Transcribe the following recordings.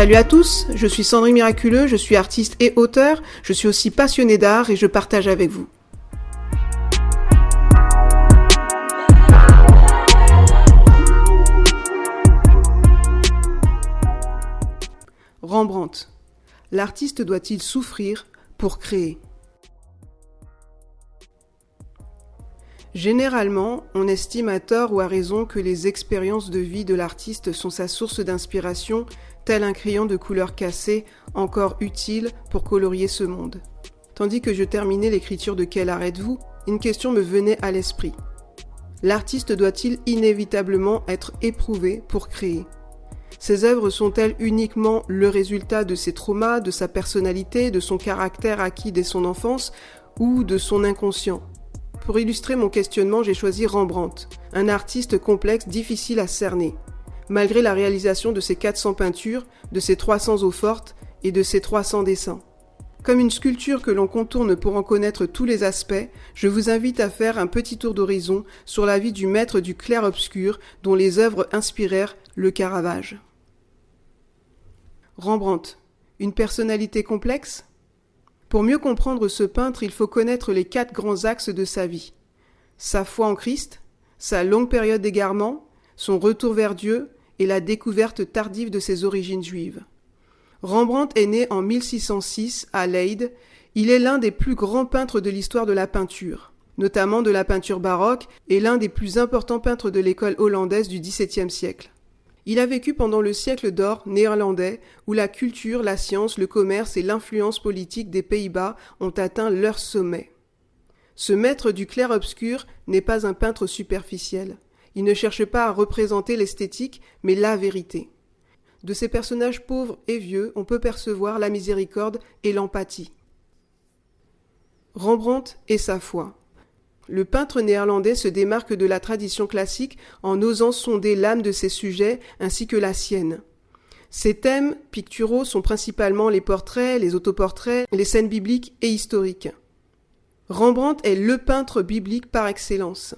Salut à tous, je suis Sandrine Miraculeux, je suis artiste et auteur, je suis aussi passionnée d'art et je partage avec vous. Rembrandt. L'artiste doit-il souffrir pour créer ? Généralement, on estime à tort ou à raison que les expériences de vie de l'artiste sont sa source d'inspiration, tel un crayon de couleur cassée, encore utile pour colorier ce monde. Tandis que je terminais l'écriture de Quel art êtes-vous, une question me venait à l'esprit. L'artiste doit-il inévitablement être éprouvé pour créer ? Ses œuvres sont-elles uniquement le résultat de ses traumas, de sa personnalité, de son caractère acquis dès son enfance ou de son inconscient ? Pour illustrer mon questionnement, j'ai choisi Rembrandt, un artiste complexe difficile à cerner. Malgré la réalisation de ses 400 peintures, de ses 300 eaux-fortes et de ses 300 dessins. Comme une sculpture que l'on contourne pour en connaître tous les aspects, je vous invite à faire un petit tour d'horizon sur la vie du maître du clair-obscur dont les œuvres inspirèrent le Caravage. Rembrandt, une personnalité complexe ? Pour mieux comprendre ce peintre, il faut connaître les 4 grands axes de sa vie. Sa foi en Christ, sa longue période d'égarement, son retour vers Dieu et la découverte tardive de ses origines juives. Rembrandt est né en 1606 à Leyde. Il est l'un des plus grands peintres de l'histoire de la peinture, notamment de la peinture baroque, et l'un des plus importants peintres de l'école hollandaise du XVIIe siècle. Il a vécu pendant le siècle d'or néerlandais, où la culture, la science, le commerce et l'influence politique des Pays-Bas ont atteint leur sommet. Ce maître du clair-obscur n'est pas un peintre superficiel. Il ne cherche pas à représenter l'esthétique, mais la vérité. De ces personnages pauvres et vieux, on peut percevoir la miséricorde et l'empathie. Rembrandt et sa foi. Le peintre néerlandais se démarque de la tradition classique en osant sonder l'âme de ses sujets ainsi que la sienne. Ses thèmes picturaux sont principalement les portraits, les autoportraits, les scènes bibliques et historiques. Rembrandt est le peintre biblique par excellence.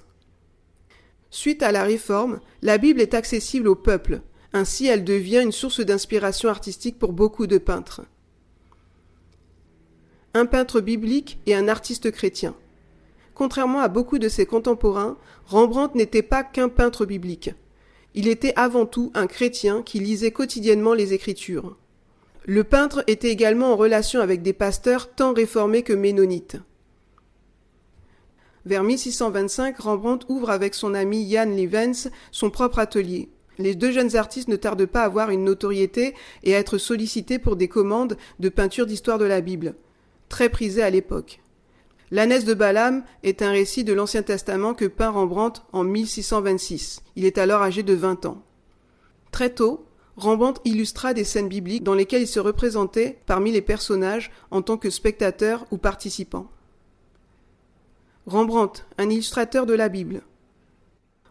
Suite à la Réforme, la Bible est accessible au peuple. Ainsi, elle devient une source d'inspiration artistique pour beaucoup de peintres. Un peintre biblique et un artiste chrétien. Contrairement à beaucoup de ses contemporains, Rembrandt n'était pas qu'un peintre biblique. Il était avant tout un chrétien qui lisait quotidiennement les Écritures. Le peintre était également en relation avec des pasteurs tant réformés que ménonites. Vers 1625, Rembrandt ouvre avec son ami Jan Levens son propre atelier. Les 2 jeunes artistes ne tardent pas à avoir une notoriété et à être sollicités pour des commandes de peinture d'histoire de la Bible, très prisées à l'époque. L'ânesse de Balaam est un récit de l'Ancien Testament que peint Rembrandt en 1626. Il est alors âgé de 20 ans. Très tôt, Rembrandt illustra des scènes bibliques dans lesquelles il se représentait parmi les personnages en tant que spectateur ou participant. Rembrandt, un illustrateur de la Bible.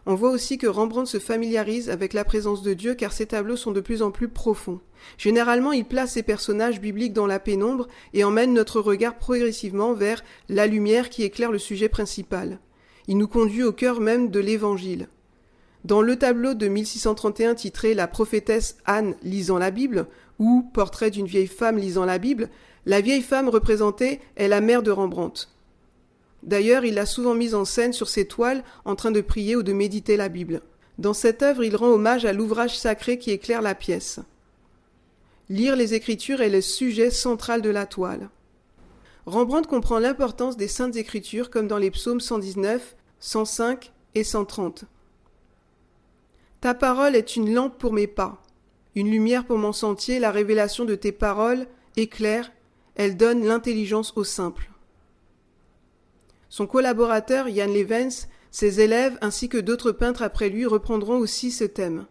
On voit aussi que Rembrandt se familiarise avec la présence de Dieu car ses tableaux sont de plus en plus profonds. Généralement, il place ses personnages bibliques dans la pénombre et emmène notre regard progressivement vers la lumière qui éclaire le sujet principal. Il nous conduit au cœur même de l'Évangile. Dans le tableau de 1631 titré « La prophétesse Anne lisant la Bible » ou « Portrait d'une vieille femme lisant la Bible », la vieille femme représentée est la mère de Rembrandt. D'ailleurs, il l'a souvent mise en scène sur ses toiles en train de prier ou de méditer la Bible. Dans cette œuvre, il rend hommage à l'ouvrage sacré qui éclaire la pièce. Lire les Écritures est le sujet central de la toile. Rembrandt comprend l'importance des Saintes Écritures comme dans les psaumes 119, 105 et 130. « Ta parole est une lampe pour mes pas, une lumière pour mon sentier, la révélation de tes paroles éclaire, elle donne l'intelligence aux simples. » Son collaborateur, Jan Levens, ses élèves ainsi que d'autres peintres après lui reprendront aussi ce thème.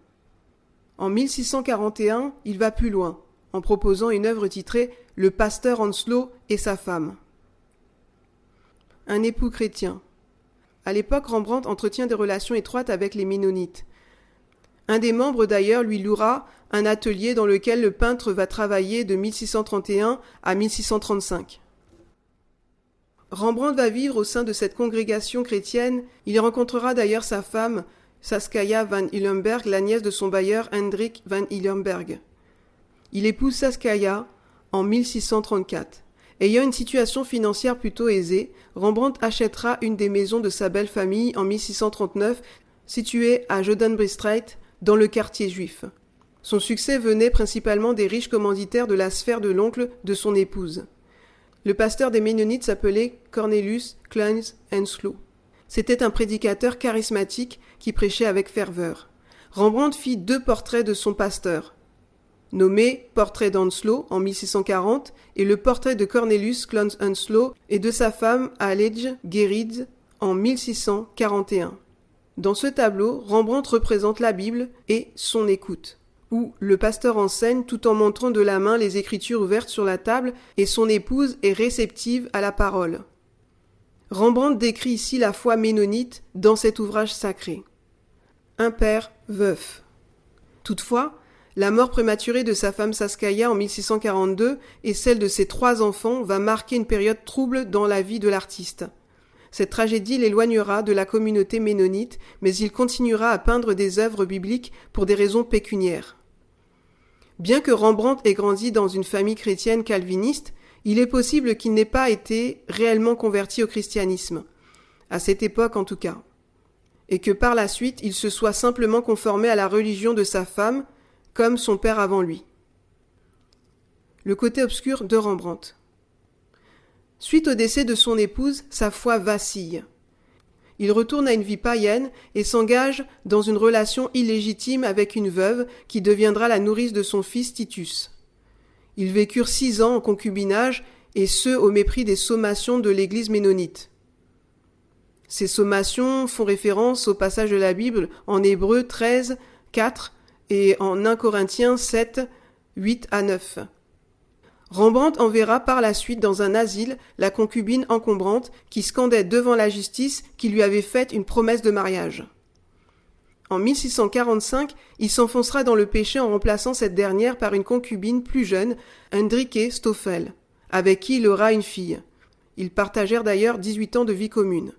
En 1641, il va plus loin, en proposant une œuvre titrée « Le pasteur Onslow et sa femme ». Un époux chrétien. À l'époque, Rembrandt entretient des relations étroites avec les ménonites. Un des membres d'ailleurs lui louera un atelier dans lequel le peintre va travailler de 1631 à 1635. Rembrandt va vivre au sein de cette congrégation chrétienne. Il y rencontrera d'ailleurs sa femme, Saskia van Hillenberg, la nièce de son bailleur Hendrik van Hillenberg. Il épouse Saskia en 1634. Ayant une situation financière plutôt aisée, Rembrandt achètera une des maisons de sa belle famille en 1639, située à Jodenbrestraat, dans le quartier juif. Son succès venait principalement des riches commanditaires de la sphère de l'oncle de son épouse. Le pasteur des Ménonites s'appelait Cornelius Cleins Henslow. C'était un prédicateur charismatique qui prêchait avec ferveur. Rembrandt fit 2 portraits de son pasteur, nommé Portrait d'Henslow en 1640 et le portrait de Cornelius Cleins Henslow et de sa femme Aledge Gerid en 1641. Dans ce tableau, Rembrandt représente la Bible et son écoute, où le pasteur enseigne tout en montrant de la main les écritures ouvertes sur la table et son épouse est réceptive à la parole. Rembrandt décrit ici la foi ménonite dans cet ouvrage sacré. Un père veuf. Toutefois, la mort prématurée de sa femme Saskia en 1642 et celle de ses 3 enfants va marquer une période trouble dans la vie de l'artiste. Cette tragédie l'éloignera de la communauté ménonite, mais il continuera à peindre des œuvres bibliques pour des raisons pécuniaires. Bien que Rembrandt ait grandi dans une famille chrétienne calviniste, il est possible qu'il n'ait pas été réellement converti au christianisme, à cette époque en tout cas, et que par la suite il se soit simplement conformé à la religion de sa femme, comme son père avant lui. Le côté obscur de Rembrandt. Suite au décès de son épouse, sa foi vacille. Il retourne à une vie païenne et s'engage dans une relation illégitime avec une veuve qui deviendra la nourrice de son fils Titus. Ils vécurent 6 ans en concubinage et ce au mépris des sommations de l'église ménonite. Ces sommations font référence au passage de la Bible en Hébreux 13, 4 et en 1 Corinthiens 7, 8 à 9. Rembrandt enverra par la suite dans un asile la concubine encombrante qui scandait devant la justice qui lui avait fait une promesse de mariage. En 1645, il s'enfoncera dans le péché en remplaçant cette dernière par une concubine plus jeune, Hendrike Stoffel, avec qui il aura une fille. Ils partagèrent d'ailleurs 18 ans de vie commune.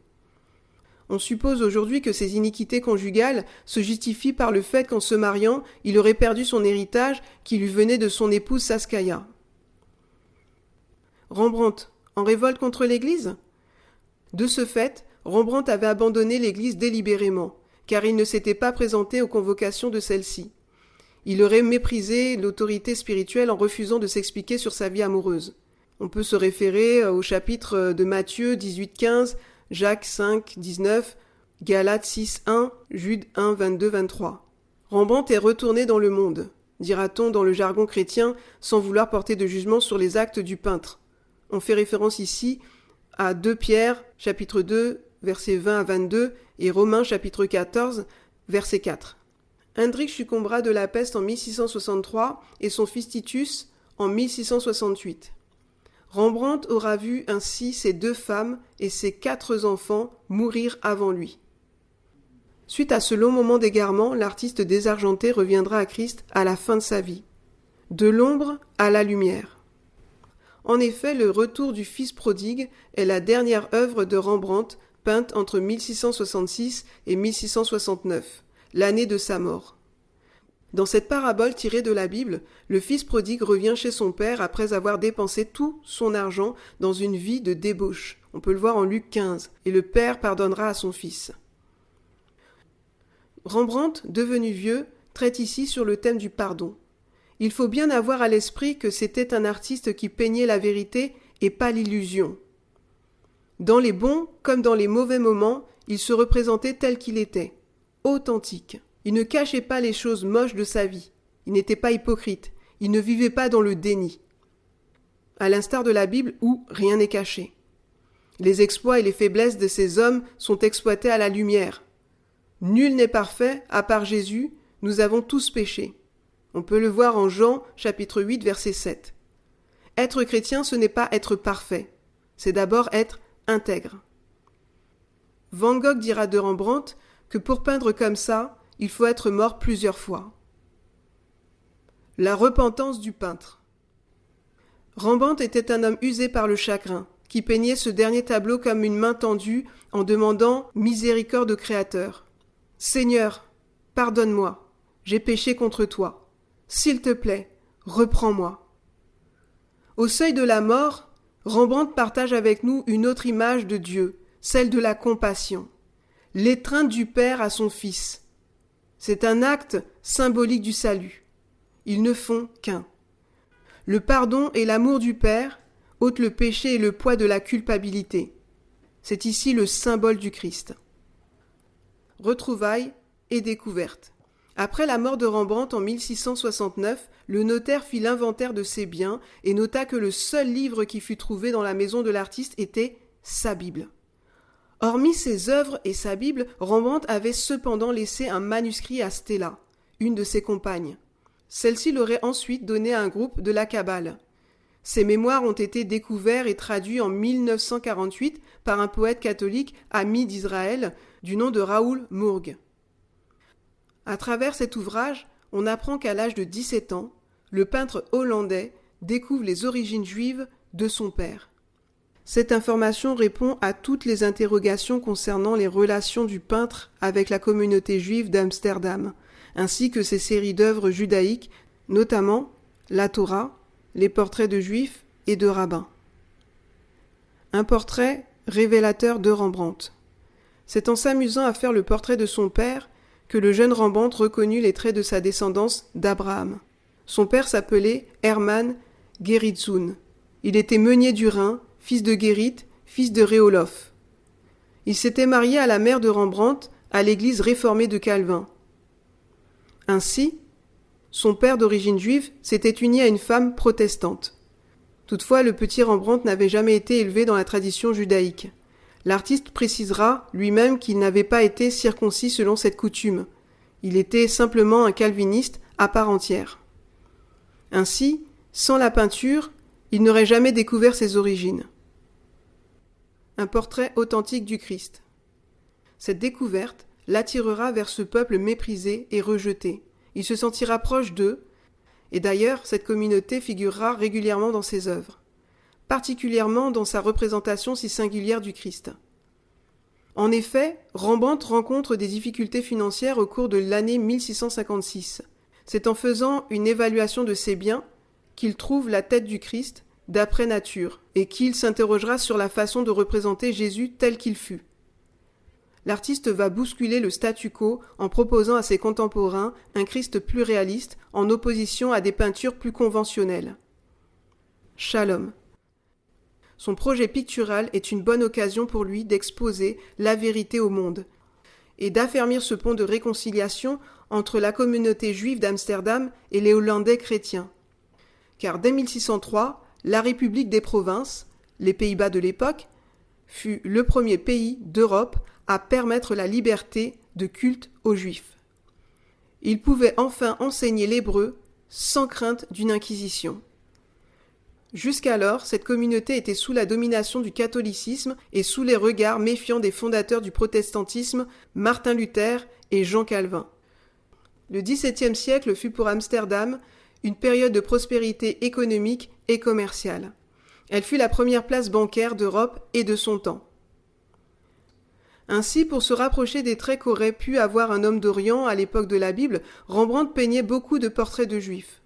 On suppose aujourd'hui que ces iniquités conjugales se justifient par le fait qu'en se mariant, il aurait perdu son héritage qui lui venait de son épouse Saskia. Rembrandt, en révolte contre l'Église ? De ce fait, Rembrandt avait abandonné l'Église délibérément, car il ne s'était pas présenté aux convocations de celle-ci. Il aurait méprisé l'autorité spirituelle en refusant de s'expliquer sur sa vie amoureuse. On peut se référer au chapitre de Matthieu 18-15, Jacques 5, 19, Galates 6, 1, Jude 1, 22, 23. Rembrandt est retourné dans le monde, dira-t-on dans le jargon chrétien, sans vouloir porter de jugement sur les actes du peintre. On fait référence ici à 2 Pierre, chapitre 2, versets 20 à 22, et Romains, chapitre 14, verset 4. Hendrik succombera de la peste en 1663 et son fils Titus en 1668. Rembrandt aura vu ainsi ses 2 femmes et ses 4 enfants mourir avant lui. Suite à ce long moment d'égarement, l'artiste désargenté reviendra à Christ à la fin de sa vie. De l'ombre à la lumière. En effet, le retour du fils prodigue est la dernière œuvre de Rembrandt peinte entre 1666 et 1669, l'année de sa mort. Dans cette parabole tirée de la Bible, le fils prodigue revient chez son père après avoir dépensé tout son argent dans une vie de débauche. On peut le voir en Luc 15, et le père pardonnera à son fils. Rembrandt, devenu vieux, traite ici sur le thème du pardon. Il faut bien avoir à l'esprit que c'était un artiste qui peignait la vérité et pas l'illusion. Dans les bons comme dans les mauvais moments, il se représentait tel qu'il était, authentique. Il ne cachait pas les choses moches de sa vie. Il n'était pas hypocrite. Il ne vivait pas dans le déni. À l'instar de la Bible où rien n'est caché. Les exploits et les faiblesses de ces hommes sont exploités à la lumière. Nul n'est parfait, à part Jésus, nous avons tous péché. On peut le voir en Jean, chapitre 8, verset 7. Être chrétien, ce n'est pas être parfait. C'est d'abord être intègre. Van Gogh dira de Rembrandt que pour peindre comme ça, il faut être mort plusieurs fois. La repentance du peintre. Rembrandt était un homme usé par le chagrin, qui peignait ce dernier tableau comme une main tendue en demandant miséricorde au Créateur. « Seigneur, pardonne-moi, j'ai péché contre toi. S'il te plaît, reprends-moi. Au seuil de la mort, Rembrandt partage avec nous une autre image de Dieu, celle de la compassion, l'étreinte du Père à son Fils. C'est un acte symbolique du salut. Ils ne font qu'un. Le pardon et l'amour du Père ôtent le péché et le poids de la culpabilité. C'est ici le symbole du Christ. Retrouvailles et découvertes. Après la mort de Rembrandt en 1669, le notaire fit l'inventaire de ses biens et nota que le seul livre qui fut trouvé dans la maison de l'artiste était sa Bible. Hormis ses œuvres et sa Bible, Rembrandt avait cependant laissé un manuscrit à Stella, une de ses compagnes. Celle-ci l'aurait ensuite donné à un groupe de la Kabbale. Ses mémoires ont été découverts et traduits en 1948 par un poète catholique ami d'Israël du nom de Raoul Mourgue. À travers cet ouvrage, on apprend qu'à l'âge de 17 ans, le peintre hollandais découvre les origines juives de son père. Cette information répond à toutes les interrogations concernant les relations du peintre avec la communauté juive d'Amsterdam, ainsi que ses séries d'œuvres judaïques, notamment la Torah, les portraits de juifs et de rabbins. Un portrait révélateur de Rembrandt. C'est en s'amusant à faire le portrait de son père que le jeune Rembrandt reconnut les traits de sa descendance d'Abraham. Son père s'appelait Hermann Gerritzoon. Il était meunier du Rhin, fils de Gerrit, fils de Réolof. Il s'était marié à la mère de Rembrandt à l'église réformée de Calvin. Ainsi, son père d'origine juive s'était uni à une femme protestante. Toutefois, le petit Rembrandt n'avait jamais été élevé dans la tradition judaïque. L'artiste précisera lui-même qu'il n'avait pas été circoncis selon cette coutume. Il était simplement un calviniste à part entière. Ainsi, sans la peinture, il n'aurait jamais découvert ses origines. Un portrait authentique du Christ. Cette découverte l'attirera vers ce peuple méprisé et rejeté. Il se sentira proche d'eux, et d'ailleurs cette communauté figurera régulièrement dans ses œuvres, particulièrement dans sa représentation si singulière du Christ. En effet, Rembrandt rencontre des difficultés financières au cours de l'année 1656. C'est en faisant une évaluation de ses biens qu'il trouve la tête du Christ d'après nature et qu'il s'interrogera sur la façon de représenter Jésus tel qu'il fut. L'artiste va bousculer le statu quo en proposant à ses contemporains un Christ plus réaliste en opposition à des peintures plus conventionnelles. Shalom. Son projet pictural est une bonne occasion pour lui d'exposer la vérité au monde et d'affermir ce pont de réconciliation entre la communauté juive d'Amsterdam et les Hollandais chrétiens. Car dès 1603, la République des provinces, les Pays-Bas de l'époque, fut le premier pays d'Europe à permettre la liberté de culte aux Juifs. Il pouvait enfin enseigner l'hébreu sans crainte d'une inquisition. Jusqu'alors, cette communauté était sous la domination du catholicisme et sous les regards méfiants des fondateurs du protestantisme, Martin Luther et Jean Calvin. Le XVIIe siècle fut pour Amsterdam une période de prospérité économique et commerciale. Elle fut la première place bancaire d'Europe et de son temps. Ainsi, pour se rapprocher des traits qu'aurait pu avoir un homme d'Orient à l'époque de la Bible, Rembrandt peignait beaucoup de portraits de Juifs.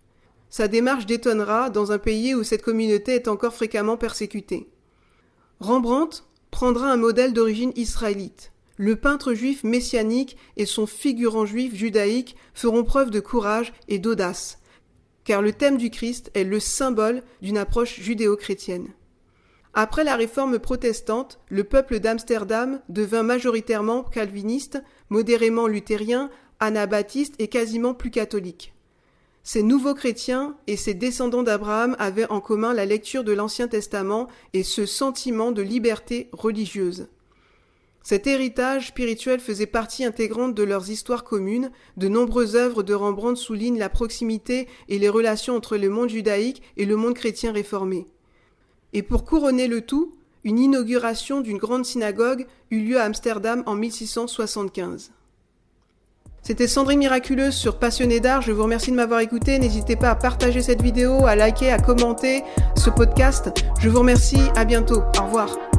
Sa démarche détonnera dans un pays où cette communauté est encore fréquemment persécutée. Rembrandt prendra un modèle d'origine israélite. Le peintre juif messianique et son figurant juif judaïque feront preuve de courage et d'audace, car le thème du Christ est le symbole d'une approche judéo-chrétienne. Après la réforme protestante, le peuple d'Amsterdam devint majoritairement calviniste, modérément luthérien, anabaptiste et quasiment plus catholique. Ces nouveaux chrétiens et ces descendants d'Abraham avaient en commun la lecture de l'Ancien Testament et ce sentiment de liberté religieuse. Cet héritage spirituel faisait partie intégrante de leurs histoires communes. De nombreuses œuvres de Rembrandt soulignent la proximité et les relations entre le monde judaïque et le monde chrétien réformé. Et pour couronner le tout, une inauguration d'une grande synagogue eut lieu à Amsterdam en 1675. C'était Sandrine Miraculeuse sur Passionnée d'art. Je vous remercie de m'avoir écouté. N'hésitez pas à partager cette vidéo, à liker, à commenter ce podcast. Je vous remercie. À bientôt. Au revoir.